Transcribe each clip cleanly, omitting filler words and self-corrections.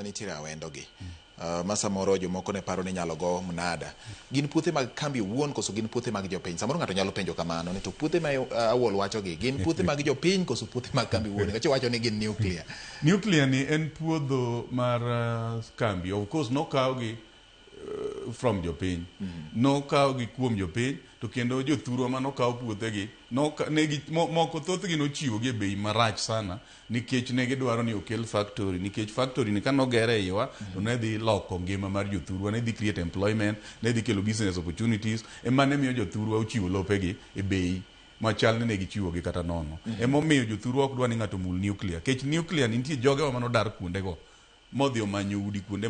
manitiere awendo gi. Ma samoro jomoko ne paro ni nyalo go mnada. Gin puothe mag kambi wuon koso gin puothe mag jopiny. Samoro ng'ato nyalo penjo kamano ni to puothe ma Awuol wacho gi gin puothe mag jopiny koso puothe mag kambi wuon. Ngachi wacho ni gin nuclear. Nuclear ni en puodho mar kambi. Of course nokaw gi from jopiny. Nokaw gi kuom jopiny to kendo jothurwa manokaw puothegi moko thothgi nochiwo gi e bei marach sana nikech ne gidwaro ni okel factory nikech factory ni kanogere iwa to ne dhi loko ngima mar jothurwa, ne dhi create employment, ne dhi kelo business opportunities, ema ne miyo jothurwa ochiwo lopegi e bei machal ne gichiwogi kata nono. Emomiyo jothurwa ok dwa ni ng'ato mul nuclear. Kech nuclear nitie jogewa manodar kuondego modhi omanyo udi kuonde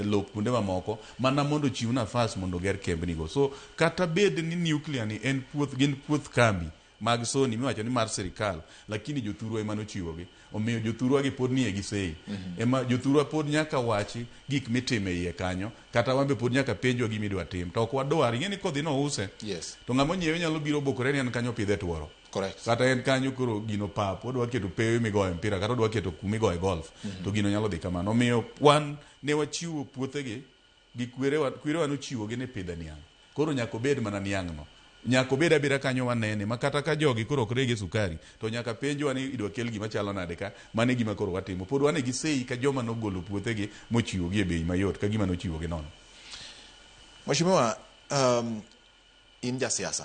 lop kuonde mamoko mana mondo chiw nafas mondo ger kembnigo. So kata bed ni nuclear ni en gin puoth kambi mag Sony miwacho ni mar sirikal, lakini jothurwa ema nochiwogi. Omiyo jothurwa gi pod nie gi sei. Ema jothurwa pod nyaka wachi gik mitime iye kanyo, kata wambe pod nyaka penjwa gima idwa tim. To ok wadwar, ing'eni kodhi no use. Yes. To ng'ama nyiewe nyalo biro bokore ni an kanyo pidhe tworo. Correct. Kata en kanyo koro gino pap, odwa keto pewe migoye mpira, kata odwa keto kumigoye golf. To gino nyalo dhi kamano. Omiyo wan ne wachiwo puothegi gi kwerewa nochiwogi ne pidhe niang'. Koro nyaka obed mana niang' no. Nyaka obed abira kanyo wanene, ma kata ka jogi koro ok rege sukari, to nyaka penjwa ni idwa kel gima chalo nade ka, mane gima koro watimo. Pod wane gi sei ka joma nogolo puothegi mochiwogi e bei mayot, ka gima nochiwogi nono. Mheshimiwa, in jasiasa.